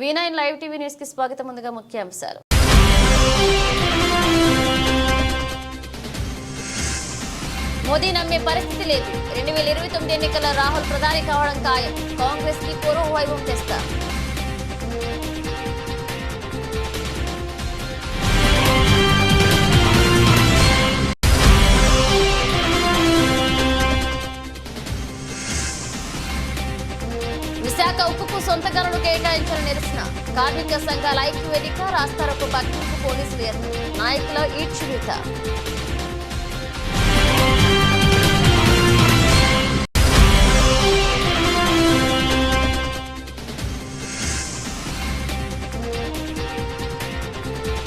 V9 live TV news కి స్వాగతం. ముందుగా ముఖ్యాంశాలు. మోదీ నమ్మే పరిస్థితి లేదు. 2029 ఎన్నికల్లో రాహుల్ ప్రధాని కావడం ఖాయం. కాంగ్రెస్ కి పూర్వ వైభవం తెస్తారు. విశాఖ ఉక్కుకు సొంత గనులు కేటాయించిన నిరసన. కార్మిక సంఘాల ఐక్య వేదిక రాస్తారోకో భక్తులకు పోలీసులు ఏర్పాటు. నాయకుల ఈడ్చువేత.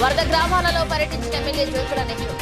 వరద గ్రామాలలో పర్యటించిన ఎమ్మెల్యే జ్యోతుల నెహ్రూ.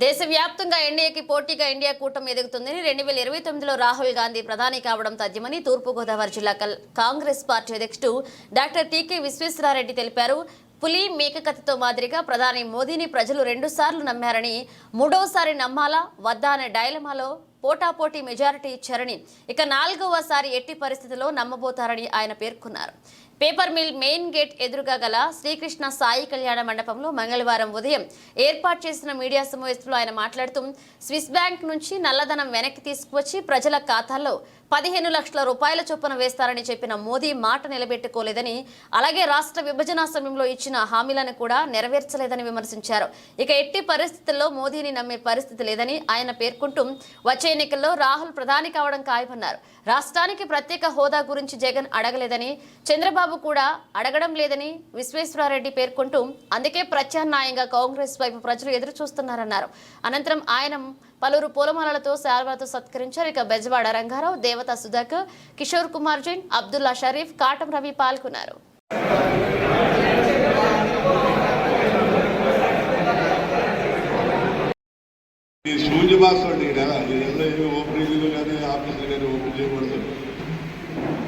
దేశవ్యాప్తంగా ఎన్డీఏకి పోటీగా ఇండియా కూటమి ఎదుగుతుందని 2029లో రాహుల్ గాంధీ ప్రధాని కావడం తథ్యమని తూర్పుగోదావరి జిల్లా కాంగ్రెస్ పార్టీ అధ్యక్షుడు డాక్టర్ టీకే విశ్వేశ్వరరెడ్డి తెలిపారు. పులి మేక కత్తితో మాదిరిగా ప్రధాని మోదీని ప్రజలు 2 సార్లు నమ్మారని, మూడోసారి నమ్మాలా వద్దా అనే డైలమాలో పోటాపోటీ మెజారిటీ ఇచ్చారని, ఇక 4వసారి ఎట్టి పరిస్థితుల్లో నమ్మబోతారని ఆయన పేర్కొన్నారు. పేపర్ మిల్ మెయిన్ గేట్ ఎదురుగా గల శ్రీకృష్ణ సాయి కళ్యాణ మండపంలో మంగళవారం ఉదయం ఏర్పాటు చేసిన మీడియా సమావేశంలో ఆయన మాట్లాడుతూ స్విస్ బ్యాంక్ నుంచి నల్లధనం వెనక్కి తీసుకువచ్చి ప్రజల ఖాతాల్లో 15 లక్షల రూపాయల చొప్పున వేస్తారని చెప్పిన మోదీ మాట నిలబెట్టుకోలేదని, అలాగే రాష్ట్ర విభజన సమయంలో ఇచ్చిన హామీలను కూడా నెరవేర్చలేదని విమర్శించారు. ఇక ఎట్టి పరిస్థితుల్లో మోదీని నమ్మే పరిస్థితి లేదని ఆయన పేర్కొంటూ వచ్చే ఎన్నికల్లో రాహుల్ ప్రధాని కావడం ఖాయమన్నారు. రాష్ట్రానికి ప్రత్యేక హోదా గురించి జగన్ అడగలేదని, చంద్రబాబు కూడా అడగడం లేదని విశ్వేశ్వరరెడ్డి పేర్కొంటూ అందుకే ప్రత్యామ్నాయంగా కాంగ్రెస్ వైపు ప్రజలు ఎదురు చూస్తున్నారన్నారు. అనంతరం ఆయన పలువురు పూలమాలలతో శాల్వాతో సత్కరించారు. ఇక బెజవాడ రంగారావు, దేవతా సుధాకర్, కిషోర్ కుమార్ జైన్, అబ్దుల్లా షరీఫ్, కాటం రవి పాల్గొన్నారు.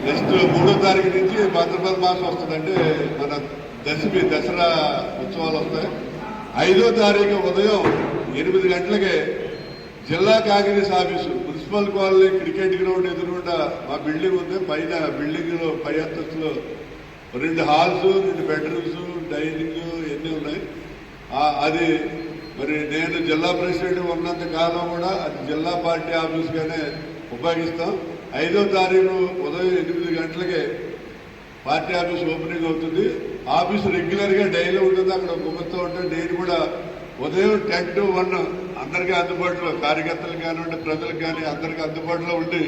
నెక్స్ట్ 3వ తారీఖు నుంచి భద్రపద మాసం వస్తుందంటే మన దసరా ఉత్సవాలు వస్తాయి. 5వ తారీఖు ఉదయం 8 గంటలకే జిల్లా Congress office municipal colony cricket ground ఎదురుగుండా మా బిల్డింగ్ ఉంది. పైన బిల్డింగ్ లో పై అంతస్తులో 2 హాల్స్, 2 బెడ్రూమ్స్, డైనింగ్ ఇవన్నీ ఉన్నాయి. అది మరి నేను జిల్లా ప్రెసిడెంట్ ఉన్నంత కాలం కూడా అది జిల్లా పార్టీ ఆఫీస్గానే ఉపయోగిస్తాం. 5వ తారీఖు ఉదయం 8 గంటలకే పార్టీ ఆఫీస్ ఓపెనింగ్ అవుతుంది. ఆఫీసు రెగ్యులర్గా డైలీ ఉంటుంది. అక్కడ గుమ్మతో ఉంటుంది. నేను కూడా ఉదయం 10 to 1 అందరికీ అందుబాటులో, కార్యకర్తలు కానివ్వండి, ప్రజలకు కానీ అందరికీ అందుబాటులో ఉండి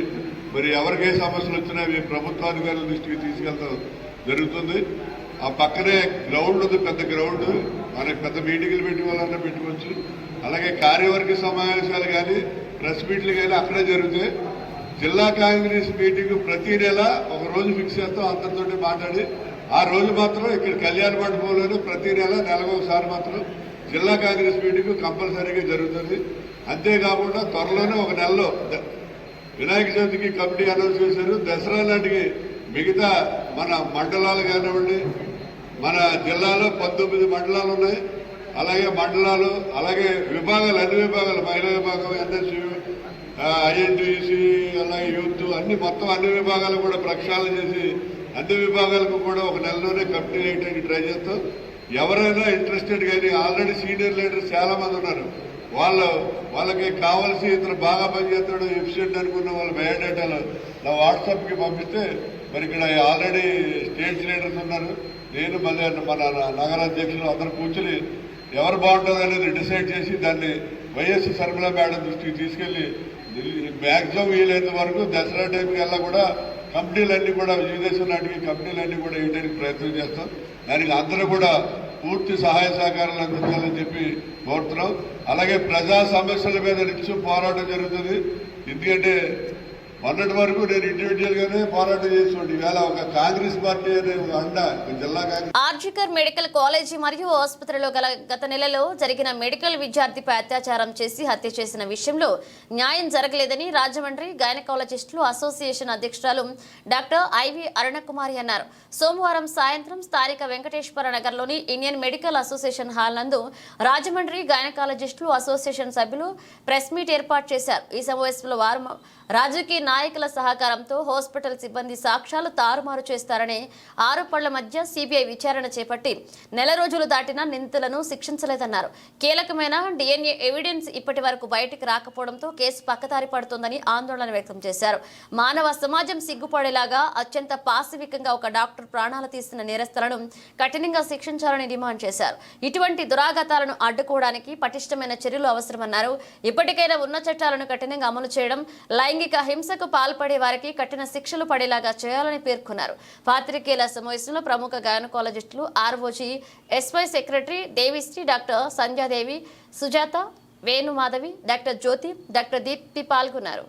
మరి ఎవరికే సమస్యలు వచ్చినా ప్రభుత్వాధికారుల దృష్టికి తీసుకెళ్తాం జరుగుతుంది. ఆ పక్కనే గ్రౌండ్ ఉంది, పెద్ద గ్రౌండ్. మనకి పెద్ద మీటింగ్లు పెట్టి వాళ్ళన్నా పెట్టుకోవచ్చు. అలాగే కార్యవర్గ సమావేశాలు కానీ ప్రెస్ మీట్లు కానీ అక్కడే జరుగుతాయి. జిల్లా కాంగ్రెస్ మీటింగ్ ప్రతి నెల ఒక రోజు ఫిక్స్ చేస్తాం. అందరితో మాట్లాడి ఆ రోజు మాత్రం ఇక్కడ కళ్యాణ మండపంలోనే ప్రతి నెలకు ఒకసారి మాత్రం జిల్లా కాంగ్రెస్ మీటింగ్ కంపల్సరీగా జరుగుతుంది. అంతేకాకుండా త్వరలోనే ఒక నెలలో వినాయక చవితికి కమిటీ అనౌన్స్ చేశారు. దసరా నాటికి మిగతా మన మండలాలు కానివ్వండి, మన జిల్లాలో 19 మండలాలు ఉన్నాయి. అలాగే మండలాలు, అలాగే విభాగాలు, అన్ని విభాగాలు, మహిళా విభాగం, ఎన్ఎస్యు, ఐఎన్టీసీ, అలాగే యూత్, మొత్తం అన్ని విభాగాలు కూడా ప్రక్షాళన చేసి అన్ని విభాగాలకు కూడా ఒక నెలలోనే కమిటీ వేయడానికి ట్రై చేస్తాం. ఎవరైనా ఇంట్రెస్టెడ్ కానీ ఆల్రెడీ సీనియర్ లీడర్స్ చాలా మంది ఉన్నారు. వాళ్ళకి కావాల్సి ఇతను బాగా పనిచేస్తాడు, ఎఫిషియెంట్ అనుకున్న వాళ్ళ బయోడేటాలు నా వాట్సాప్కి పంపిస్తే మరి ఇక్కడ ఆల్రెడీ స్టేట్ లీడర్స్ ఉన్నారు. నేను మళ్ళీ మన నగరాధ్యక్షులు అందరూ కూర్చొని ఎవరు బాగుంటుంది అనేది డిసైడ్ చేసి దాన్ని వైఎస్ శర్మిల మేడం దృష్టికి తీసుకెళ్లి మ్యాక్సిమం వీలైనంత వరకు దసరా టైంకి వెళ్ళా కూడా కంపెనీలన్నీ కూడా విదేశం నాటికి కంపెనీలన్నీ కూడా వేయడానికి ప్రయత్నం చేస్తాం. దానికి అందరూ కూడా పూర్తి సహాయ సహకారాలు అందించాలని చెప్పి కోరుతున్నాం. అలాగే ప్రజా సమస్యల మీద నిత్యం పోరాటం జరుగుతుంది. ఎందుకంటే మొన్నటి వరకు నేను ఇండివిజువల్ గానే పోరాటం చేస్తుంటే ఈవేళ ఒక కాంగ్రెస్ పార్టీ అనే ఒక అండ జిల్లా కాంగ్రెస్ ఆర్జికర్ మెడికల్ కాలేజీ మరియు ఆసుపత్రిలో గత నెలలో జరిగిన మెడికల్ విద్యార్థిపై అత్యాచారం చేసి హత్య చేసిన విషయంలో న్యాయం జరగలేదని రాజమండ్రి గైనకాలజిస్టులు అసోసియేషన్ అధ్యక్షురాలు డాక్టర్ ఐవి అరుణకుమారి అన్నారు. సోమవారం సాయంత్రం స్థానిక వెంకటేశ్వర నగర్లోని ఇండియన్ మెడికల్ అసోసియేషన్ హాల్ నందు రాజమండ్రి గైనకాలజిస్టులు అసోసియేషన్ సభ్యులు ప్రెస్ మీట్ ఏర్పాటు చేశారు. ఈ సమావేశంలో వారు రాజకీయ నాయకుల సహకారంతో హాస్పిటల్ సిబ్బంది సాక్ష్యాలు తారుమారు చేస్తారనే ఆరోపణల మధ్య సిబిఐ విచారణ చేపట్టి నెల రోజులు దాటినా నిందితులను శిక్షించలేదన్నారు. కీలకమైన డిఎన్ఏ ఎవిడెన్స్ ఇప్పటి వరకు బయటికి రాకపోవడంతో కేసు పక్కదారి పడుతోందని ఆందోళన వ్యక్తం చేశారు. మానవ సమాజం సిగ్గుపడేలాగా అత్యంత పాశవికంగా ఒక డాక్టర్ ప్రాణాలు తీసిన నేరస్తులను కఠినంగా శిక్షించాలని డిమాండ్ చేశారు. ఇటువంటి దురాఘాతాలను అడ్డుకోవడానికి పటిష్టమైన చర్యలు అవసరమన్నారు. ఇప్పటికైనా ఉన్న చట్టాలను కఠినంగా అమలు చేయడం, లైంగిక హింసకు పాల్పడే వారికి కఠిన శిక్షలు పడేలాగా చేయాలని పేర్కొన్నారు. పాత్రికేయుల సమావేశంలో ప్రముఖ గైనకాలజిస్టులు ROG SY secretary Devishri, doctor Sandhyadevi, Sujatha, Venumadhavi, doctor Jyothi, doctor Deepti పాల్గొన్నారు.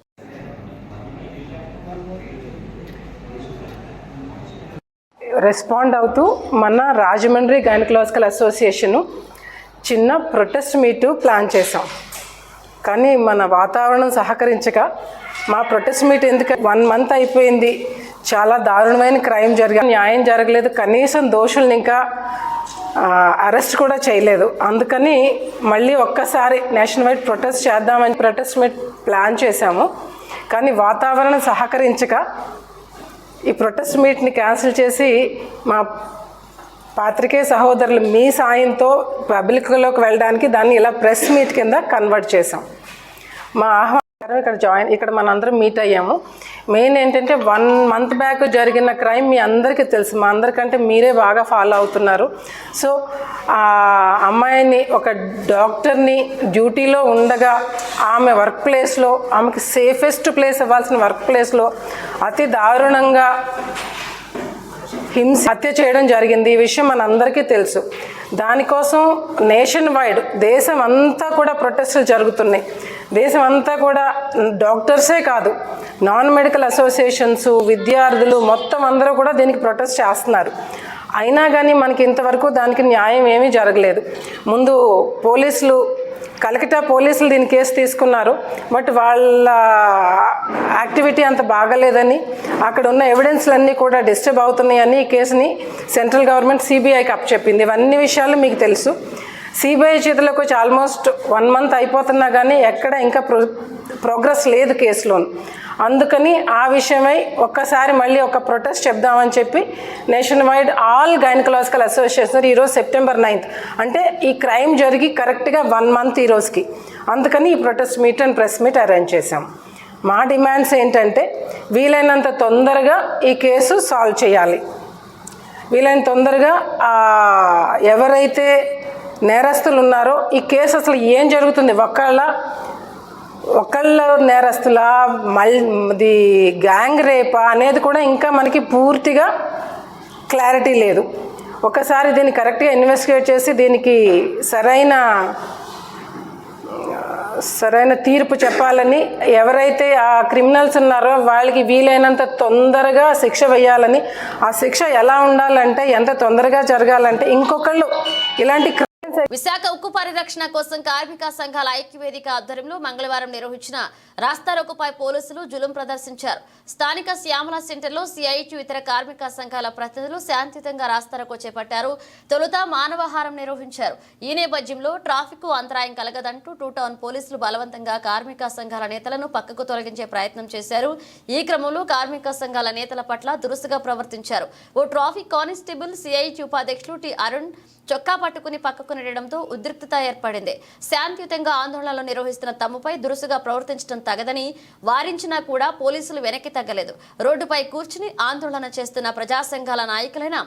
రెస్పాండ్ అవుతూ మన రాజమండ్రి గైనకలాజికల్ అసోసియేషను చిన్న ప్రొటెస్ట్ మీటు ప్లాన్ చేశాం. కానీ మన వాతావరణం సహకరించక మా ప్రొటెస్ట్ మీట్ ఎందుకు 1 month అయిపోయింది. చాలా దారుణమైన క్రైమ్ జరిగింది, న్యాయం జరగలేదు, కనీసం దోషుల్ని ఇంకా అరెస్ట్ కూడా చేయలేదు. అందుకని మళ్ళీ ఒక్కసారి నేషనల్ వైడ్ ప్రొటెస్ట్ చేద్దామని ప్రొటెస్ట్ మీట్ ప్లాన్ చేశాము. కానీ వాతావరణం సహకరించక ఈ ప్రొటెస్ట్ మీట్ని క్యాన్సిల్ చేసి మా పాత్రికేయ సహోదరులు మీ సాయంతో పబ్లిక్లోకి వెళ్ళడానికి దాన్ని ఇలా ప్రెస్ మీట్ కింద కన్వర్ట్ చేసాం. మా ఆహ్వానం ఇక్కడ మనందరం మీట్ అయ్యాము. మెయిన్ ఏంటంటే 1 month బ్యాక్ జరిగిన క్రైమ్ మీ అందరికీ తెలుసు, మా అందరికంటే మీరే బాగా ఫాలో అవుతున్నారు. సో ఆ అమ్మాయిని, ఒక డాక్టర్ని డ్యూటీలో ఉండగా ఆమె వర్క్ ప్లేస్లో, ఆమెకి సేఫెస్ట్ ప్లేస్ ఇవ్వాల్సిన వర్క్ ప్లేస్లో అతి దారుణంగా హత్య చేయడం జరిగింది. ఈ విషయం మనందరికీ తెలుసు. దానికోసం నేషన్ వైడ్ దేశం అంతా కూడా ప్రొటెస్టులు జరుగుతున్నాయి. దేశం అంతా కూడా డాక్టర్సే కాదు, నాన్ మెడికల్ అసోసియేషన్స్, విద్యార్థులు మొత్తం అందరూ కూడా దీనికి ప్రొటెస్ట్ చేస్తున్నారు. అయినా కానీ మనకి ఇంతవరకు దానికి న్యాయం ఏమీ జరగలేదు. ముందు కలకత్తా పోలీసులు దీని కేసు తీసుకున్నారు. బట్ వాళ్ళ యాక్టివిటీ అంత బాగలేదని, అక్కడ ఉన్న ఎవిడెన్స్లన్నీ కూడా డిస్టర్బ్ అవుతున్నాయని ఈ కేసుని సెంట్రల్ గవర్నమెంట్ సిబిఐకి అప్పచెప్పింది. ఇవన్నీ విషయాలు మీకు తెలుసు. సిబిఐ చేతులకు వచ్చి ఆల్మోస్ట్ 1 month అయిపోతున్నా కానీ ఎక్కడ ఇంకా ప్రోగ్రెస్ లేదు కేసులో. అందుకని ఆ విషయమై ఒక్కసారి మళ్ళీ ఒక ప్రొటెస్ట్ చెప్దామని చెప్పి nation wide all gynaecological association ఈరోజు September 9th, అంటే ఈ క్రైమ్ జరిగి కరెక్ట్గా 1 month ఈ రోజుకి. అందుకని ఈ protest meet and press meet arrange చేశాం. మా డిమాండ్స్ ఏంటంటే వీలైనంత తొందరగా ఈ కేసు సాల్వ్ చేయాలి. వీలైన తొందరగా ఎవరైతే నేరస్తులు ఉన్నారో ఈ కేసు అసలు ఏం జరుగుతుంది, ఒకళ్ళ నేరస్తుల ఇది గ్యాంగ్ రేపా అనేది కూడా ఇంకా మనకి పూర్తిగా క్లారిటీ లేదు. ఒకసారి దీన్ని కరెక్ట్గా ఇన్వెస్టిగేట్ చేసి దీనికి సరైన తీర్పు చెప్పాలని, ఎవరైతే ఆ క్రిమినల్స్ ఉన్నారో వాళ్ళకి వీలైనంత తొందరగా శిక్ష వేయాలని, ఆ శిక్ష ఎలా ఉండాలంటే ఎంత తొందరగా జరగాలంటే ఇంకొకళ్ళు ఇలాంటి విశాఖ ఉక్కు పరిరక్షణ కోసం కార్మిక సంఘాల ఐక్యవేదిక ఆధ్వర్యంలో మంగళవారం నిర్వహించిన రాస్తారోకోపై పోలీసులు జులుం ప్రదర్శించారు. స్థానిక శ్యామల సెంటర్లో సిఐటి ఇతర కార్మిక సంఘాల ప్రతినిధులు శాంతియుతంగా రాస్తారోకో చేపట్టారు. తొలుత మానవహారం నిర్వహించారు. ఈ నేపథ్యంలో ట్రాఫిక్ అంతరాయం కలగదంటూ 2 Town పోలీసులు బలవంతంగా కార్మిక సంఘాల నేతలను పక్కకు తొలగించే ప్రయత్నం చేశారు. ఈ క్రమంలో కార్మిక సంఘాల నేతల పట్ల దురుసుగా ప్రవర్తించారు. ఓ ట్రాఫిక్ కానిస్టేబుల్ సిఐటి ఉపాధ్యక్షులు టి అరుణ్ చొక్కా పట్టుకుని పక్కకు నెట్టడంతో ఉద్రిక్తత ఏర్పడింది. శాంతియుతంగా ఆందోళనలు నిర్వహిస్తున్న తమపై దురుసుగా ప్రవర్తించడం తగదని వారించినా కూడా పోలీసులు వెనక్కి తగ్గలేదు. రోడ్డుపై కూర్చుని ఆందోళన చేస్తున్న ప్రజా సంఘాల నాయకులైన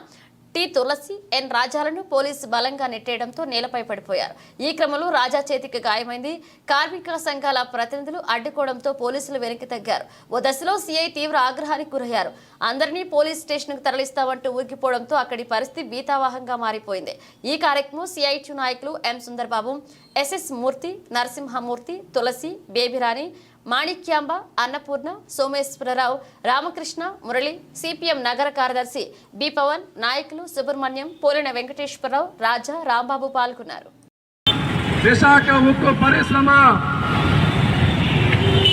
టి తులసి, ఎన్ రాజాలను పోలీసు బలంగా నెట్టేయడంతో నేలపై పడిపోయారు. ఈ క్రమంలో రాజా చేతికి గాయమైంది. కార్మిక సంఘాల ప్రతినిధులు అడ్డుకోవడంతో పోలీసులు వెనక్కి తగ్గారు. ఓ దశలో సిఐ తీవ్ర ఆగ్రహానికి గురయ్యారు. అందరినీ పోలీస్ స్టేషన్కు తరలిస్తామంటూ ఊగిపోవడంతో అక్కడి పరిస్థితి భీతావహంగా మారిపోయింది. ఈ కార్యక్రమం సిఐటి నాయకులు ఎం సుందర్బాబు, ఎస్ఎస్ మూర్తి, నరసింహమూర్తి, తులసి, బేబిరాణి, మాణిక్యాంబ, అన్నపూర్ణ, సోమేశ్వరరావు, రామకృష్ణ, మురళి, సిపిఎం నగర కార్యదర్శి బి పవన్, నాయకులు సుబ్రహ్మణ్యం, పోలిన వెంకటేశ్వరరావు, రాజా, రాంబాబు పాల్గొన్నారు. విశాఖ ఉక్కు పరిశ్రమ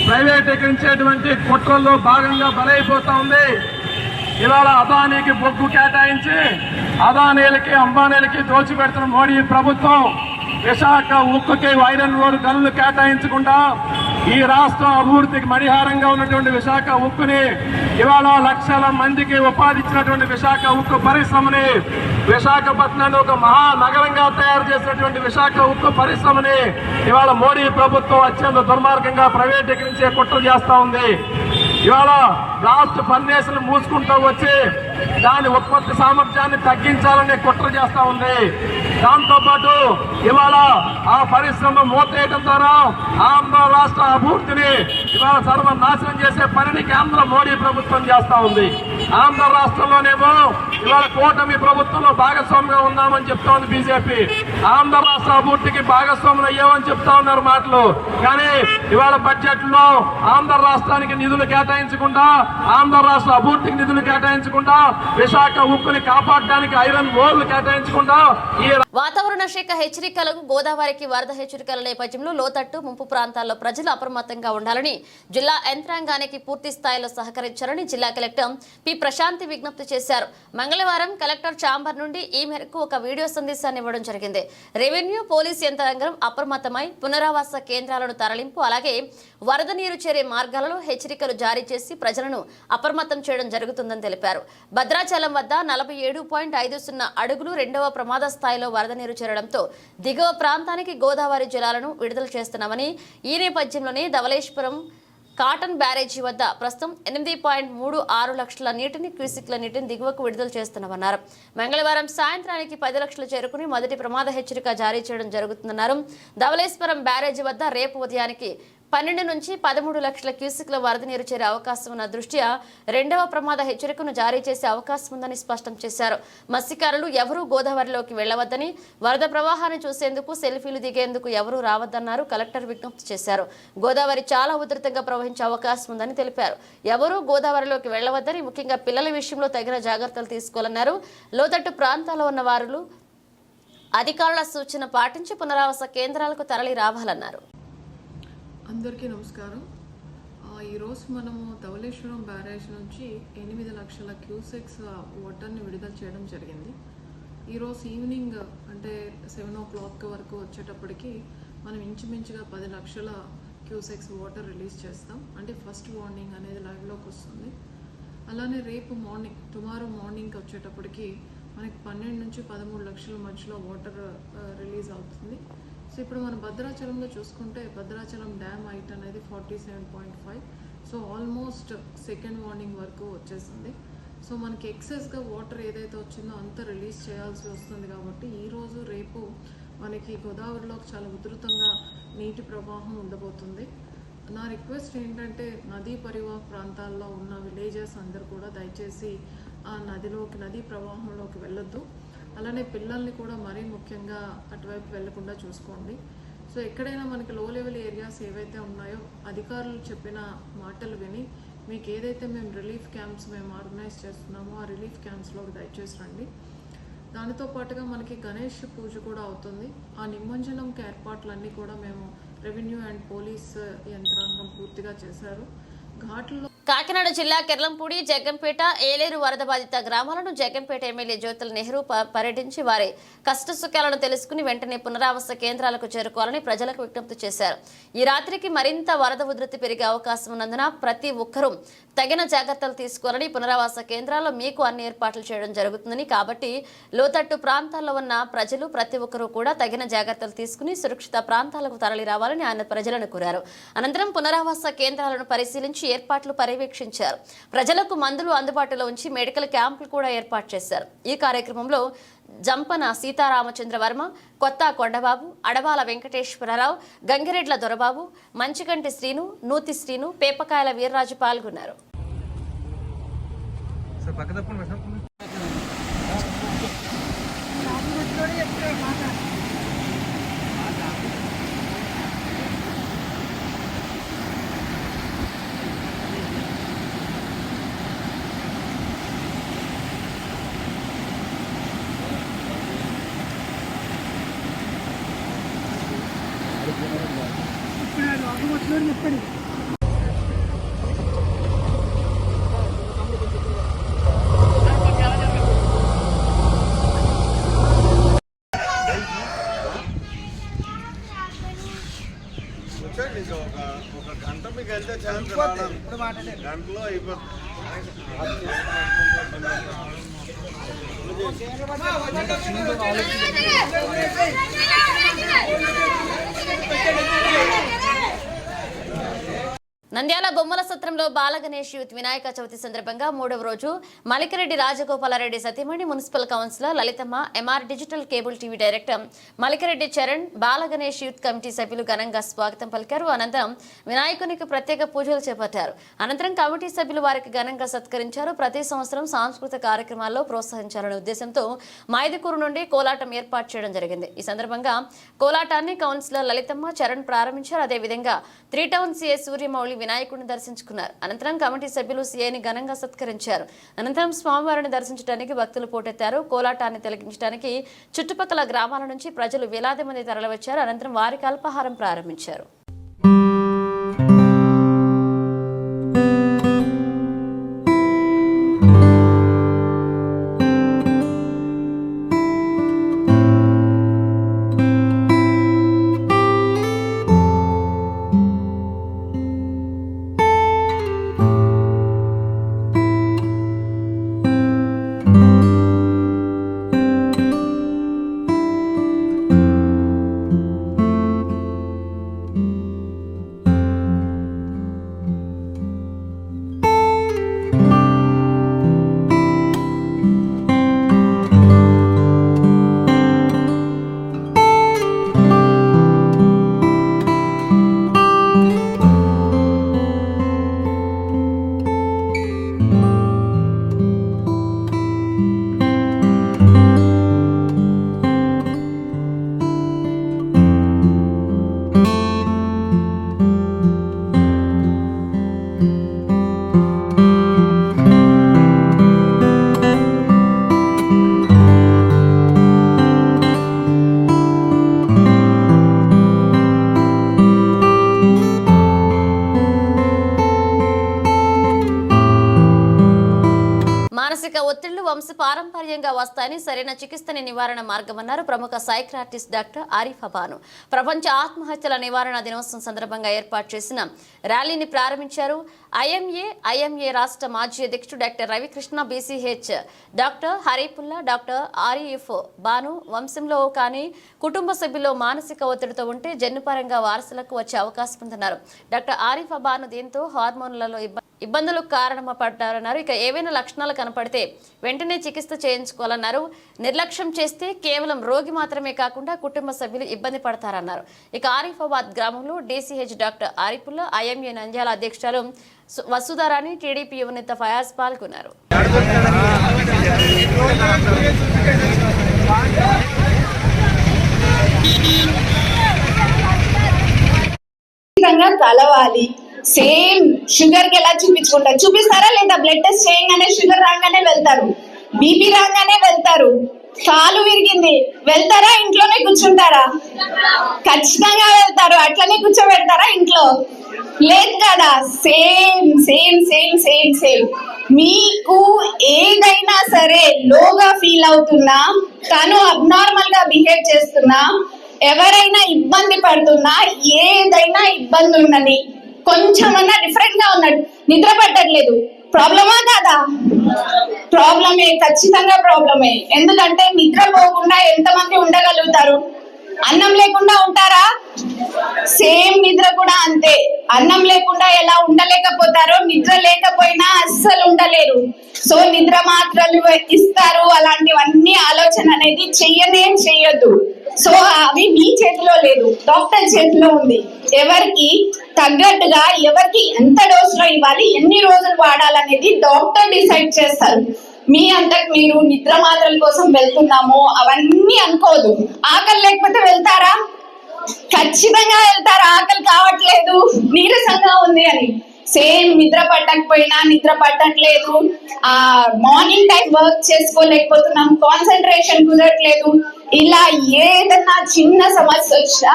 ప్రైవేటీకరించేటువంటి కుట్రల్లో భాగంగా బలైపోతా ఉంది. ఇవాళ అదానీకి బొగ్గు కేటాయించి అదానీలకి అంబానీలకి దోచిపెడుతున్న మోడీ ప్రభుత్వం విశాఖ ఉక్కుకి ఐరన్ ఓర్ గనులు కేటాయించకుండా ఈ రాష్ట్రం అభివృద్ధికి మణిహారంగా ఉన్నటువంటి విశాఖ ఉక్కుని ఇవాళ లక్షల మందికి ఉపాధి ఇచ్చినటువంటి విశాఖ ఉక్కు పరిశ్రమని విశాఖపట్నాన్ని ఒక మహానగరంగా తయారు చేసినటువంటి విశాఖ ఉక్కు పరిశ్రమని ఇవాళ మోడీ ప్రభుత్వం అత్యంత దుర్మార్గంగా ప్రైవేటీకరించే కుట్ర చేస్తా ఉంది. ఇవాళ బ్లాస్ట్ ఫర్నేసులు మూసుకుంటూ వచ్చి దాని ఉత్పత్తి సామర్థ్యాన్ని తగ్గించాలనే కుట్ర చేస్తా ఉంది. దాంతో పాటు ఇవాళ ఆ పరిశ్రమ మూతేయడం ద్వారా ఆంధ్ర రాష్ట్ర అభివృద్ధిని ఇవాళ సర్వనాశనం చేసే పనిని కేంద్ర మోడీ ప్రభుత్వం చేస్తా ఉంది. ఆంధ్ర రాష్ట్రంలోనేమో ఇవాళ కూటమి ప్రభుత్వంలో భాగస్వామిగా ఉన్నామని చెప్తా ఉంది బీజేపీ. ఆంధ్ర రాష్ట్ర అభివృద్ధికి భాగస్వాములు అయ్యామని చెప్తా ఉన్నారు మాటలు. కానీ ఇవాళ బడ్జెట్ లో ఆంధ్ర రాష్ట్రానికి నిధులు కేటాయించకుండా, ఆంధ్ర రాష్ట్ర అభివృద్ధికి నిధులు కేటాయించకుండా, విశాఖ ఉక్కుని కాపాడడానికి ఐరన్ ఓర్లు కేటాయించకుండా ఈ వాతావరణ శాఖ హెచ్చరికలకు గోదావరికి వరద హెచ్చరికల నేపథ్యంలో లోతట్టు ముంపు ప్రాంతాల్లో ప్రజలు అప్రమత్తంగా ఉండాలని, జిల్లా యంత్రాంగానికి పూర్తి స్థాయిలో సహకరించాలని జిల్లా కలెక్టర్ పి ప్రశాంతి విజ్ఞప్తి చేశారు. మంగళవారం కలెక్టర్ ఛాంబర్ నుండి ఈ మేరకు ఒక వీడియో సందేశాన్ని ఇవ్వడం జరిగింది. రెవెన్యూ, పోలీస్ యంత్రాంగం అప్రమత్తమై పునరావాస కేంద్రాలను తరలింపు, అలాగే వరద నీరు చేరే మార్గాలలో హెచ్చరికలు జారీ చేసి ప్రజలను అప్రమత్తం చేయడం జరుగుతుందని తెలిపారు. భద్రాచలం వద్ద 47.50 అడుగులు రెండవ ప్రమాద స్థాయిలో వరద నీరు చేరడంతో దిగువ ప్రాంతానికి గోదావరి జలాలను విడుదల చేస్తున్నామని, ఈ నేపథ్యంలోనే ధవళేశ్వరం కాటన్ బ్యారేజీ వద్ద ప్రస్తుతం 8.36 లక్షల క్యూసెక్ల నీటిని దిగువకు విడుదల చేస్తున్నామన్నారు. మంగళవారం సాయంత్రానికి 10 లక్షలు చేరుకుని మొదటి ప్రమాద హెచ్చరిక జారీ చేయడం జరుగుతుందన్నారు. ధవళేశ్వరం బ్యారేజీ వద్ద రేపు ఉదయానికి 12 నుంచి 13 లక్షల క్యూసెక్ల వరద నీరు చేరే అవకాశం ఉన్న దృష్ట్యా రెండవ ప్రమాద హెచ్చరికను జారీ చేసే అవకాశం ఉందని స్పష్టం చేశారు. మత్స్యకారులు ఎవరూ గోదావరిలోకి వెళ్లవద్దని, వరద ప్రవాహాన్ని చూసేందుకు సెల్ఫీలు దిగేందుకు ఎవరూ రావద్దన్నారు. కలెక్టర్ విజ్ఞప్తి చేశారు. గోదావరి చాలా ఉధృతంగా ప్రవహించే అవకాశం ఉందని తెలిపారు. ఎవరూ గోదావరిలోకి వెళ్లవద్దని, ముఖ్యంగా పిల్లల విషయంలో తగిన జాగ్రత్తలు తీసుకోవాలన్నారు. లోతట్టు ప్రాంతాల్లో ఉన్న వారు అధికారుల సూచన పాటించి పునరావాస కేంద్రాలకు తరలి రావాలన్నారు. అందరికీ నమస్కారం. ఈరోజు మనము ధవళేశ్వరం బ్యారేజ్ నుంచి 8 లక్షల క్యూసెక్స్ వాటర్ని విడుదల చేయడం జరిగింది. ఈరోజు ఈవినింగ్ అంటే 7 o'clock వరకు వచ్చేటప్పటికి మనం ఇంచుమించుగా 10 లక్షల క్యూసెక్స్ వాటర్ రిలీజ్ చేస్తాం. అంటే ఫస్ట్ వార్నింగ్ అనేది లైవ్లోకి వస్తుంది. అలానే రేపు మార్నింగ్, టుమారో మార్నింగ్కి వచ్చేటప్పటికి మనకి 12 నుంచి 13 లక్షల మధ్యలో వాటర్ రిలీజ్ అవుతుంది. సో ఇప్పుడు మనం భద్రాచలంలో చూసుకుంటే భద్రాచలం డ్యామ్ హైట్ అనేది 47.5. సో ఆల్మోస్ట్ సెకండ్ వార్నింగ్ వరకు వచ్చేసింది. సో మనకి ఎక్సెస్గా వాటర్ ఏదైతే వచ్చిందో అంతా రిలీజ్ చేయాల్సి వస్తుంది. కాబట్టి ఈరోజు రేపు మనకి గోదావరిలో చాలా ఉధృతంగా నీటి ప్రవాహం ఉండబోతుంది. నా రిక్వెస్ట్ ఏంటంటే నదీ పరివాహ ప్రాంతాల్లో ఉన్న విలేజెస్ అందరూ కూడా దయచేసి ఆ నదీ ప్రవాహంలోకి వెళ్ళొద్దు. అలానే పిల్లల్ని కూడా మరీ ముఖ్యంగా అటువైపు వెళ్లకుండా చూసుకోండి. సో ఎక్కడైనా మనకి లో లెవెల్ ఏరియాస్ ఏవైతే ఉన్నాయో అధికారులు చెప్పిన మాటలు విని మీకు ఏదైతే మేము రిలీఫ్ క్యాంప్స్ మేము ఆర్గనైజ్ చేస్తున్నామో ఆ రిలీఫ్ క్యాంప్స్లోకి దయచేసి రండి. దానితో పాటుగా మనకి గణేష్ పూజ కూడా అవుతుంది. ఆ నిమజ్జనంకి ఏర్పాట్లన్నీ కూడా మేము రెవెన్యూ అండ్ పోలీస్ యంత్రాంగం పూర్తిగా చేశారు. ఘాట్లలో కాకినాడ జిల్లా కెర్లంపూడి, జగ్గంపేట, ఏలేరు వరద బాధిత గ్రామాలను జగ్గంపేట ఎమ్మెల్యే జ్యోతుల నెహ్రూ పర్యటించి వారి కష్టసుఖాలను తెలుసుకుని వెంటనే పునరావాస కేంద్రాలకు చేరుకోవాలని ప్రజలకు విజ్ఞప్తి చేశారు. ఈ రాత్రికి మరింత వరద ఉధృతి పెరిగే అవకాశం ఉన్నందున ప్రతి ఒక్కరూ తగిన జాగ్రత్తలు తీసుకోవాలని, పునరావాస కేంద్రాల్లో మీకు అన్ని ఏర్పాట్లు చేయడం జరుగుతుందని, కాబట్టి లోతట్టు ప్రాంతాల్లో ఉన్న ప్రజలు ప్రతి ఒక్కరూ కూడా తగిన జాగ్రత్తలు తీసుకుని సురక్షిత ప్రాంతాలకు తరలి రావాలని ఆయన ప్రజలను కోరారు. అనంతరం పునరావాస కేంద్రాలను పరిశీలించి ఏర్పాట్లు పర్యవేక్షించారు. ప్రజలకు మందులు అందుబాటులో ఉంచి మెడికల్ క్యాంపులు కూడా ఏర్పాటు చేశారు. ఈ కార్యక్రమంలో జంపన సీతారామచంద్ర వర్మ, కొత్త కొండబాబు, అడవాల వెంకటేశ్వరరావు, గంగిరెడ్ల దొరబాబు, మంచికంటి శ్రీను, నూతి శ్రీను, పేపకాయల వీర్రాజు పాల్గొన్నారు. ఒక గంట మీకు వెళ్తే గంటలో అయిపోతుంది. నంద్యాల బొమ్మల సత్రంలో బాలగణేష్ యూత్ వినాయక చవితి సందర్భంగా 3వ రోజు మలికిరెడ్డి రాజగోపాలరెడ్డి సతీమణి municipal councillor Lalithamma, MR digital cable TV director Malikireddy Charan, Balaganesh youth committee సభ్యులు ఘనంగా స్వాగతం పలికారు. అనంతరం వినాయకునికి ప్రత్యేక పూజలు చేపట్టారు. అనంతరం కమిటీ సభ్యులు వారికి ఘనంగా సత్కరించారు. ప్రతి సంవత్సరం సాంస్కృతిక కార్యక్రమాల్లో ప్రోత్సహించాలనే ఉద్దేశంతో మైదుకూరు నుండి కోలాటం ఏర్పాటు చేయడం జరిగింది. ఈ సందర్భంగా కోలాటాన్ని కౌన్సిలర్ లలితమ్మ, చరణ్ ప్రారంభించారు. అదేవిధంగా 3 టౌన్ సీఏ సూర్యమౌళి వినాయకుడిని దర్శించుకున్నారు. అనంతరం కమిటీ సభ్యులు సీఐని ఘనంగా సత్కరించారు. అనంతరం స్వామివారిని దర్శించడానికి భక్తులు పోటెత్తారు. కోలాటాన్ని తిలకించడానికి చుట్టుపక్కల గ్రామాల నుంచి ప్రజలు వేలాది మంది తరలివచ్చారు. అనంతరం వారికి అల్పాహారం ప్రారంభించారు. మానసిక ఒత్తిళ్లు వంశపారంపర్యంగా వస్తాయని, సరైన చికిత్సని నివారణ మార్గమన్నారు ప్రముఖ సైకియాట్రిస్ట్ డాక్టర్ ఆరిఫ్ బాను. ప్రపంచ ఆత్మహత్యల నివారణ దినోత్సవం సందర్భంగా ఏర్పాటు చేసిన ర్యాలీని ప్రారంభించారు. ఐఎంఏ రాష్ట్ర మాజీ అధ్యక్షుడు doctor Ravikrishna, BCH doctor Haripulla, doctor Arif Banu వంశంలో కానీ కుటుంబ సభ్యుల్లో మానసిక ఒత్తిడితో ఉంటే జన్యుపరంగా వారసులకు వచ్చే అవకాశం ఉందన్నారు. డాక్టర్ ఆరిఫ్ బాను దీంతో హార్మోన్లలో ఇబ్బందులకు కారణపడ్డారన్నారు. ఇక ఏవైనా లక్షణాలు కనపడితే వెంటనే చికిత్స చేయించుకోవాలన్నారు. నిర్లక్ష్యం చేస్తే కేవలం రోగి మాత్రమే కాకుండా కుటుంబ సభ్యులు ఇబ్బంది పడతారన్నారు. ఇక ఆరిఫాబాద్ గ్రామంలో DCH doctor Arifulla, IMA Nandyal అధ్యక్షులు వసుధారాణి, టీడీపీ యువనేత ఫయాజ్ పాల్గొన్నారు. కలవాలి. సేమ్ షుగర్ కి ఎలా చూపిస్తారా లేదా? బ్లడ్ టెస్ట్ చేయగానే షుగర్ రాగానే వెళ్తారు, బీపీ రాగానే వెళ్తారు. కాలు విరిగింది వెళ్తారా? ఇంట్లోనే కూర్చుంటారా? ఖచ్చితంగా వెళ్తారు. అట్లనే కూర్చోబెడతారా ఇంట్లో? లేదు కదా. Same same same same same మీకు ఏదైనా సరే లోగా ఫీల్ అవుతున్నా, తను అబ్నార్మల్ గా బిహేవ్ చేస్తున్నా, ఎవరైనా ఇబ్బంది పడుతున్నా, ఏదైనా ఇబ్బంది ఉన్నది, కొంచెమన్నా డిఫరెంట్ గా ఉన్నాడు, నిద్ర పట్టట్లేదు, ప్రాబ్లమా కాదా? ప్రాబ్లమే, ఖచ్చితంగా ప్రాబ్లమే. ఎందుకంటే నిద్ర పోకుండా ఎంతమంది ఉండగలుగుతారు? అన్నం లేకుండా ఉంటారా? సేమ్ నిద్ర కూడా అంతే. అన్నం లేకుండా ఎలా ఉండలేకపోతారో నిద్ర లేకపోయినా అస్సలు ఉండలేరు. సో నిద్ర మాత్రలు ఇస్తారు, అలాంటివన్నీ ఆలోచన అనేది చెయ్యొద్దు. సో అవి మీ చేతిలో లేదు, డాక్టర్ చేతిలో ఉంది. ఎవరికి తగ్గట్టుగా ఎవరికి ఎంత డోసులో ఇవ్వాలి, ఎన్ని రోజులు వాడాలనేది డాక్టర్ డిసైడ్ చేస్తారు. మీ అంతకు మీరు నిద్ర మాత్రల కోసం వెళ్తున్నాము అవన్నీ అనుకోదు. ఆకలి లేకపోతే వెళ్తారా? ఖచ్చితంగా వెళ్తారా? ఆకలి కావట్లేదు, నీరసంగా ఉంది అని. సేమ్ నిద్ర పట్టకపోయినా, నిద్ర పట్టట్లేదు, మార్నింగ్ టైం వర్క్ చేసుకోలేకపోతున్నాం, కాన్సన్ట్రేషన్ కుదరట్లేదు, ఇలా ఏదన్నా చిన్న సమస్య వచ్చినా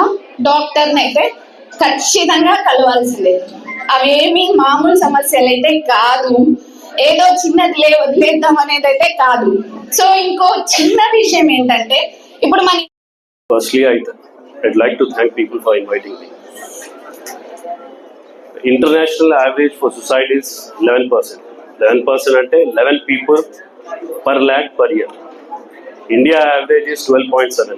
డాక్టర్ని అయితే ఖచ్చితంగా కలవాల్సిందే. అవేమి మామూలు సమస్యలు అయితే కాదు, ఏదో చిన్నది వదిలేద్దాం అనేది అయితే కాదు. సో ఇంకో చిన్న విషయం ఏంటంటే ఇప్పుడు మన Firstly, I'd like to thank people for inviting me. International average for suicide is 11%. 11% అంటే 11 people per lakh per year. India average is 12.7.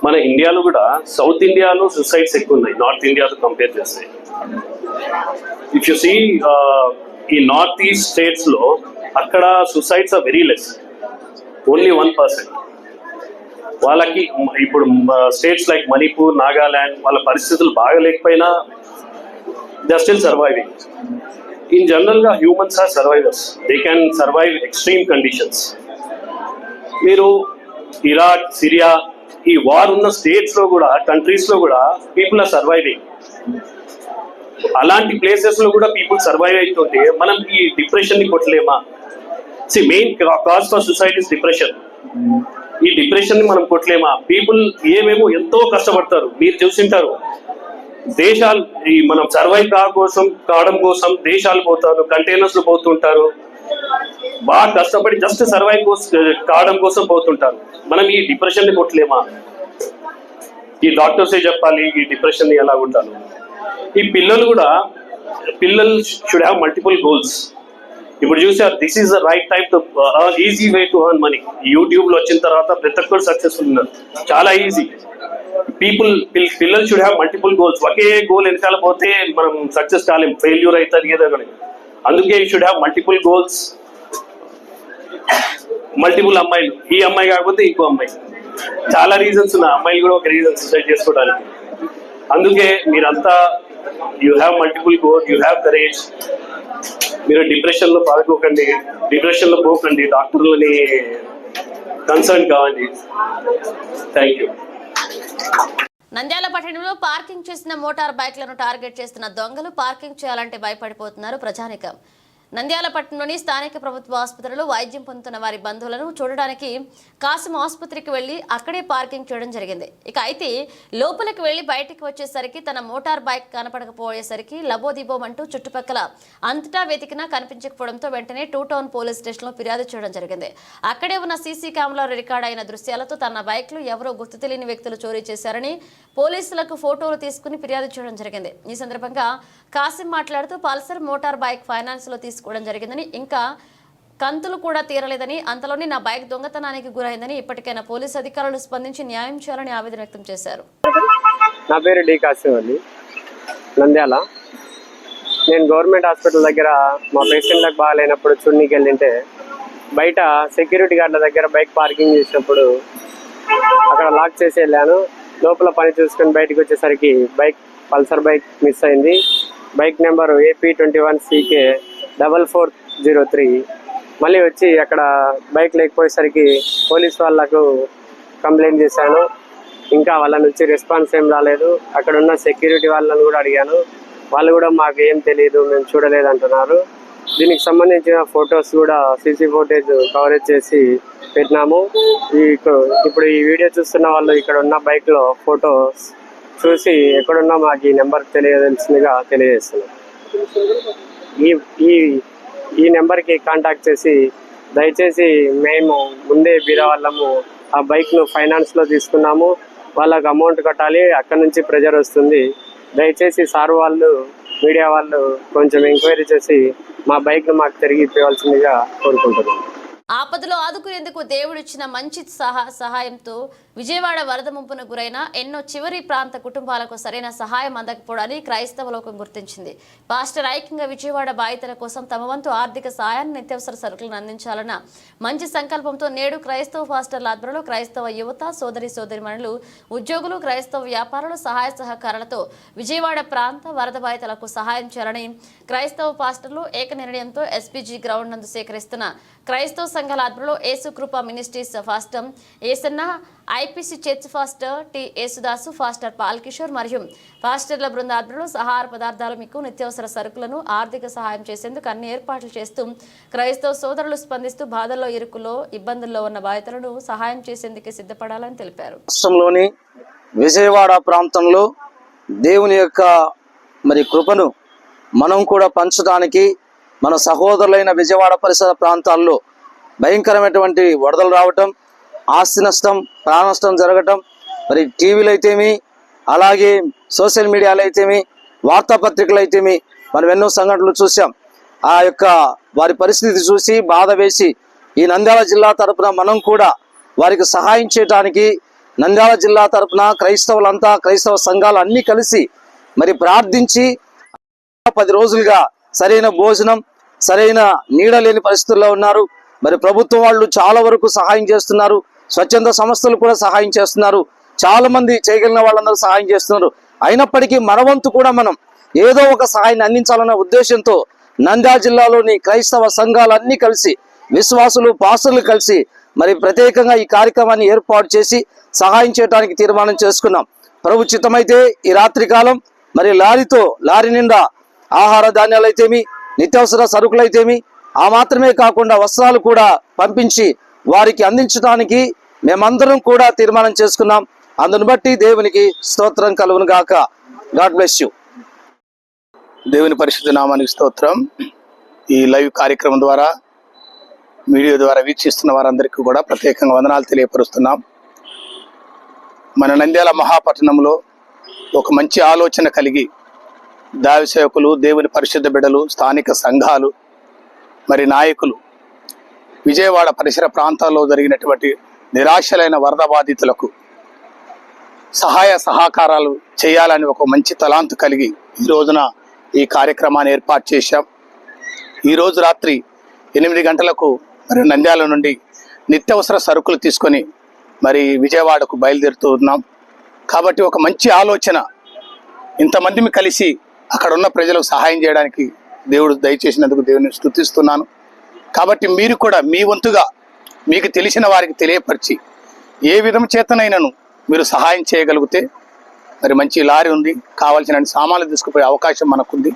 మన ఇండియాలో కూడా సౌత్ ఇండియాలో సుసైడ్స్ ఎక్కువ ఉన్నాయి నార్త్ ఇండియాతో కంపేర్ చేస్తే. ఇఫ్ యు సీ ఈ నార్త్ ఈస్ట్ స్టేట్స్లో అక్కడ suicides are very less, only 1%. వాళ్ళకి ఇప్పుడు స్టేట్స్ లైక్ మణిపూర్, నాగాల్యాండ్ వాళ్ళ పరిస్థితులు బాగలేకపోయినా they are still surviving. In జనరల్గా humans are survivors, they can survive extreme conditions. మీరు ఇరాక్, సిరియా ఈ వార్ ఉన్న స్టేట్స్లో కూడా, కంట్రీస్లో కూడా పీపుల్ ఆర్ సర్వైవింగ్. అలాంటి ప్లేసెస్లో కూడా పీపుల్ సర్వైవ్ అవుతుంటే మనం ఈ డిప్రెషన్ని కొట్టలేమా? Main cause for suicide is depression. ఈ డిప్రెషన్ ని మనం కొట్టలేమా? పీపుల్ ఏమేమో ఎంతో కష్టపడతారు, మీరు చూసింటారు. దేశాలు మనం సర్వైవ్ కావడం కోసం దేశాలు పోతారు, కంటైనర్స్ లో పోతుంటారు, బాగా కష్టపడి జస్ట్ సర్వైవ్ కావడం కోసం పోతుంటారు. మనం ఈ డిప్రెషన్ ని కొట్టలేమా? ఈ డాక్టర్సే చెప్పాలి ఈ డిప్రెషన్ ని ఎలా ఉంటారు. ఈ పిల్లలు షుడ్ హ్యావ్ మల్టిపుల్ గోల్స్. ఇప్పుడు చూసారు, this is the right time to easy way to earn money. YouTube లో వచ్చిన తర్వాత ప్రతి ఒక్కరు సక్సెస్ఫుల్ ఉన్నారు, చాలా ఈజీ. పిల్లలు should have multiple goals. Okay goal వెనకాల పోతే మనం సక్సెస్ కాలేం, ఫెయిల్యూర్ అవుతుంది ఏదో కానీ. అందుకే you should have multiple goals, multiple అమ్మాయిలు. ఈ అమ్మాయి కాకపోతే ఇంకో అమ్మాయి, చాలా రీజన్స్ ఉన్నాయి. అమ్మాయిలు కూడా ఒక రీజన్ సూసైడ్ చేసుకోవడానికి. అందుకే మీరంతా you have multiple goal, you have courage. మీరు డిప్రెషన్లో పోకండి, డాక్టర్లని కన్సర్న్ కావండి. Thank you. నంద్యాల పట్టణంలో పార్కింగ్ చేసిన మోటార్ బైక్లను టార్గెట్ చేస్తున్న దొంగలు పార్కింగ్ చేయాలంటే భయపడిపోతున్నారు ప్రజానికం. నంద్యాల పట్టణంలోని స్థానిక ప్రభుత్వ ఆసుపత్రిలో వైద్యం పొందుతున్న వారి బంధువులను చూడడానికి కాసిం ఆసుపత్రికి వెళ్లి అక్కడే పార్కింగ్ చేయడం జరిగింది. అయితే లోపలికి వెళ్లి బయటికి వచ్చేసరికి తన మోటార్ బైక్ కనపడకపోయేసరికి లబోదిబోమంటూ చుట్టుపక్కల అంతటా వెతికినా కనిపించకపోవడంతో వెంటనే 2 టౌన్ పోలీస్ స్టేషన్లో ఫిర్యాదు చేయడం జరిగింది. అక్కడే ఉన్న సీసీ కెమెరాలో రికార్డ్ అయిన దృశ్యాలతో తన బైక్లు ఎవరో గుర్తు తెలియని వ్యక్తులు చోరీ చేశారని పోలీసులకు ఫోటోలు తీసుకుని ఫిర్యాదు చేయడం జరిగింది. ఈ సందర్భంగా కాసిం మాట్లాడుతూ పల్సర్ మోటార్ బైక్ ఫైనాన్స్ లో తీసుకోవడం జరిగిందని, ఇంకా కంతులు కూడా తీరలేదని, అంతలోనే నా బైక్ దొంగతనానికి గురైందని, ఇప్పటికైనా పోలీసు అధికారులు స్పందించి న్యాయం చేయాలని ఆవేదన వ్యక్తం చేశారు. నా పేరు డి కాసిం అండి, నంద్యాల. నేను గవర్నమెంట్ హాస్పిటల్ దగ్గర మా పేషెంట్లకు బాగాలేనప్పుడు చూడనీకి వెళ్ళింటే బయట సెక్యూరిటీ గార్డుల దగ్గర బైక్ పార్కింగ్ చేసినప్పుడు అక్కడ లాక్ చేసి వెళ్ళాను. లోపల పని చూసుకొని బయటకు వచ్చేసరికి పల్సర్ బైక్ మిస్ అయింది. Bike number AP21CK 4403. మళ్ళీ వచ్చి అక్కడ బైక్ లేకపోయేసరికి పోలీస్ వాళ్ళకు కంప్లైంట్ చేశాను. ఇంకా వాళ్ళ నుంచి రెస్పాన్స్ ఏం రాలేదు. అక్కడ ఉన్న సెక్యూరిటీ వాళ్ళని కూడా అడిగాను, వాళ్ళు కూడా మాకు ఏం తెలియదు, మేము చూడలేదు అంటున్నారు. దీనికి సంబంధించిన ఫొటోస్ కూడా సీసీ ఫుటేజ్ కవరేజ్ చేసి పెట్టినాము. ఇప్పుడు ఈ వీడియో చూస్తున్న వాళ్ళు ఇక్కడ ఉన్న బైక్లో ఫొటోస్ చూసి ఎక్కడున్నా మాకు ఈ నెంబర్ తెలియజేసిందిగా తెలియజేస్తున్నాం. ఈ నెంబర్కి కాంటాక్ట్ చేసి దయచేసి మేము ముందే బీరా వాళ్ళము ఆ బైక్ను ఫైనాన్స్లో తీసుకున్నాము, వాళ్ళకు అమౌంట్ కట్టాలి, అక్కడ నుంచి ప్రెజర్ వస్తుంది, దయచేసి సార్ వాళ్ళు మీడియా వాళ్ళు కొంచెం ఎంక్వైరీ చేసి మా బైక్ను మాకు తిరిగి ఇవ్వాల్సిందిగా కోరుకుంటున్నాం. ఆపదలో ఆదుకునేందుకు దేవుడిచ్చిన మంచి సహాయంతో విజయవాడ వరద ముంపున గురైన ఎన్నో చివరి ప్రాంత కుటుంబాలకు సరైన సహాయం అందకపోవడాన్ని క్రైస్తవ లోకం గుర్తించింది. పాస్టర్ ఐక్యంగా విజయవాడ బాధితుల కోసం తమ వంతు ఆర్థిక సాయాన్ని, నిత్యావసర సరుకులను అందించాలన్న మంచి సంకల్పంతో నేడు క్రైస్తవ పాస్టర్ల ఆధ్వర్యంలో క్రైస్తవ యువత, సోదరిమణులు, ఉద్యోగులు, క్రైస్తవ వ్యాపారులు సహాయ సహకారాలతో విజయవాడ ప్రాంత వరద బాధితులకు సహాయం చేయాలని క్రైస్తవ పాస్టర్లు ఏక నిర్ణయంతో SPG గ్రౌండ్ నందు సేకరిస్తున్న క్రైస్తవ సంఘాల ఆధ్వర్యంలో Yesukrupa ministries pastor Yesanna, IPC church pastor T Yesudasu, pastor Paul Kishore మరియు ఫాస్టర్ల బృంద ఆధ్వర్యంలో ఆహార పదార్థాలు, మీకు నిత్యావసర సరుకులను ఆర్థిక సహాయం చేసేందుకు అన్ని ఏర్పాట్లు చేస్తూ క్రైస్తవ సోదరులు స్పందిస్తూ బాధల్లో, ఇరుకులో, ఇబ్బందుల్లో ఉన్న బాధితులను సహాయం చేసేందుకు సిద్ధపడాలని తెలిపారు. రాష్ట్రంలోని విజయవాడ ప్రాంతంలో దేవుని యొక్క మరి కృపను మనం కూడా పంచడానికి మన సహోదరులైన విజయవాడ పరిసర ప్రాంతాల్లో భయంకరమైనటువంటి వరదలు రావటం, ఆస్తి నష్టం, ప్రాణ నష్టం జరగటం, మరి టీవీలు అయితేమి, అలాగే సోషల్ మీడియాలో అయితేమి, వార్తాపత్రికలు అయితేమి మనం ఎన్నో సంఘటనలు చూసాం. ఆ యొక్క వారి పరిస్థితి చూసి బాధ వేసి ఈ నంద్యాల జిల్లా తరపున మనం కూడా వారికి సహాయం చేయడానికి నంద్యాల జిల్లా తరపున క్రైస్తవులంతా, క్రైస్తవ సంఘాలు అన్నీ కలిసి మరి ప్రార్థించి 10 రోజులుగా సరైన భోజనం, సరైన నీడ లేని పరిస్థితుల్లో ఉన్నారు. మరి ప్రభుత్వం వాళ్ళు చాలా వరకు సహాయం చేస్తున్నారు, స్వచ్ఛంద సంస్థలు కూడా సహాయం చేస్తున్నారు, చాలా మంది చేయగలిగిన వాళ్ళందరూ సహాయం చేస్తున్నారు. అయినప్పటికీ మన వంతు కూడా మనం ఏదో ఒక సహాయాన్ని అందించాలన్న ఉద్దేశంతో నంద్యాల జిల్లాలోని క్రైస్తవ సంఘాలన్నీ కలిసి, విశ్వాసులు, పాస్టర్లు కలిసి మరి ప్రత్యేకంగా ఈ కార్యక్రమాన్ని ఏర్పాటు చేసి సహాయం చేయడానికి తీర్మానం చేసుకున్నాం. ప్రభు చిత్తమైతే ఈ రాత్రి కాలం మరి లారీ నిండా ఆహార ధాన్యాలు అయితేమి, నిత్యావసర సరుకులు అయితేమి, ఆ మాత్రమే కాకుండా వస్త్రాలు కూడా పంపించి వారికి అందించడానికి మేమందరం కూడా తీర్మానం చేసుకున్నాం. అందును బట్టి దేవునికి స్తోత్రం కలుగును గాక. God bless you. దేవుని పరిశుద్ధ నామానికి స్తోత్రం. ఈ లైవ్ కార్యక్రమం ద్వారా, మీడియా ద్వారా వీక్షిస్తున్న వారందరికీ కూడా ప్రత్యేకంగా వందనాలు తెలియపరుస్తున్నాం. మన నంద్యాల మహాపట్టణంలో ఒక మంచి ఆలోచన కలిగి దైవ సేవకులు, దేవుని పరిశుద్ధ బిడ్డలు, స్థానిక సంఘాలు, మరి నాయకులు విజయవాడ పరిసర ప్రాంతాల్లో జరిగినటువంటి నిరాశలైన వరద బాధితులకు సహాయ సహకారాలు చేయాలని ఒక మంచి తలాంతు కలిగి ఈ రోజున ఈ కార్యక్రమాన్ని ఏర్పాటు చేశాం. ఈరోజు రాత్రి 8 గంటలకు మరి నంద్యాల నుండి నిత్యావసర సరుకులు తీసుకొని మరి విజయవాడకు బయలుదేరుతూ ఉన్నాం. కాబట్టి ఒక మంచి ఆలోచన, ఇంతమందిని కలిసి అక్కడ ఉన్న ప్రజలకు సహాయం చేయడానికి దేవుడు దయచేసినందుకు దేవుని స్తుతిస్తున్నాను. కాబట్టి మీరు కూడా మీ వంతుగా మీకు తెలిసిన వారికి తెలియపరిచి ఏ విధం చేతనైనను మీరు సహాయం చేయగలిగితే, మరి మంచి లారీ ఉంది, కావాల్సిన సామాన్లు తీసుకుపోయే అవకాశం మనకుంది.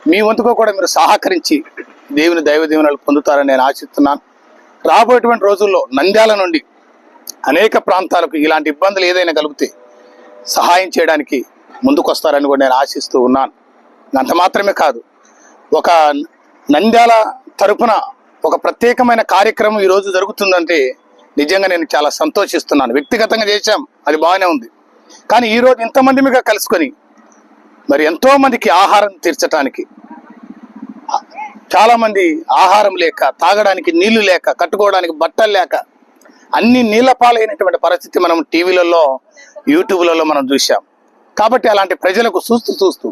మీ వంతుగా కూడా మీరు సహకరించి దేవుని దైవ దీవెనలు పొందుతారని నేను ఆశిస్తున్నాను. రాబోయేటువంటి రోజుల్లో నంద్యాల నుండి అనేక ప్రాంతాలకు ఇలాంటి ఇబ్బందులు ఏదైనా కలిగితే సహాయం చేయడానికి ముందుకొస్తారని కూడా నేను ఆశిస్తూ ఉన్నాను. అంత మాత్రమే కాదు, ఒక నంద్యాల తరపున ఒక ప్రత్యేకమైన కార్యక్రమం ఈరోజు జరుగుతుందంటే నిజంగా నేను చాలా సంతోషిస్తున్నాను. వ్యక్తిగతంగా చేశాం, అది బాగానే ఉంది. కానీ ఈరోజు ఇంతమంది మీద కలుసుకొని మరి ఎంతో మందికి ఆహారం తీర్చడానికి, చాలామంది ఆహారం లేక, తాగడానికి నీళ్లు లేక, కట్టుకోవడానికి బట్టలు లేక అన్ని నీళ్ల పాలైనటువంటి పరిస్థితి మనం టీవీలలో, యూట్యూబ్లలో మనం చూసాం. కాబట్టి అలాంటి ప్రజలకు చూస్తూ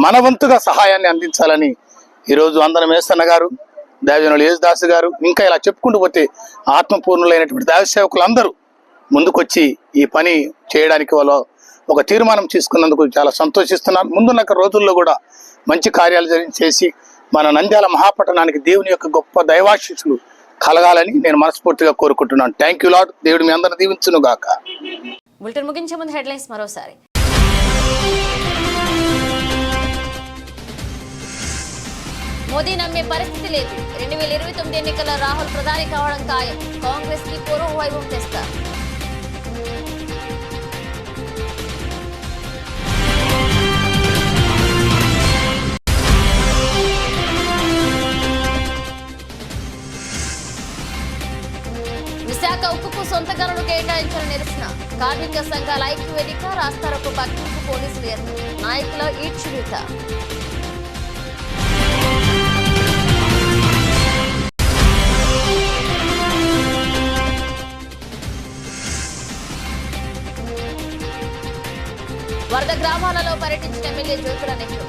మన వంతుగా సహాయాన్ని అందించాలని ఈరోజు అందరం ఏసన్న గారు, దైవజనులు యేసుదాసు గారు, ఇంకా ఇలా చెప్పుకుంటూ పోతే ఆత్మపూర్ణులైనటువంటి దైవ సేవకులు అందరూ ముందుకొచ్చి ఈ పని చేయడానికి వాళ్ళు ఒక తీర్మానం తీసుకున్నందుకు చాలా సంతోషిస్తున్నాను. ముందున్న రోజుల్లో కూడా మంచి కార్యాలు చేసి మన నంద్యాల మహాపట్టణానికి దేవుని యొక్క గొప్ప దైవాశీస్సులు కలగాలని నేను మనస్ఫూర్తిగా కోరుకుంటున్నాను. Thank you lord. దేవుడు మీ అందరిని దీవించును గాక. బులెటిన్ ముగించే ముందు హెడ్లైన్స్ మరోసారి. మోదీ నమ్మే పరిస్థితి లేదు. 2029 ఎన్నికల్లో రాహుల్ ప్రధాని కావడం ఖాయం. కాంగ్రెస్ కి పూర్వ వైభవం తెస్తారు. విశాఖ ఉక్కుకు సొంత గనులు కేటాయించిన నిరసన. కార్మిక సంఘాల ఐక్య వేదిక రాస్తారోకో పక్కనకు పోలీసులు యత్నం. నాయకుల ఈడ్చువేత. వరద గ్రామాలలో పర్యటించిన ఎమ్మెల్యే జ్యోతుల నెహ్రూ.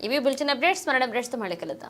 ఇవి బులెటిన్ అప్డేట్స్. మరణ అప్డేట్స్తో మళ్ళీ కలుద్దాం.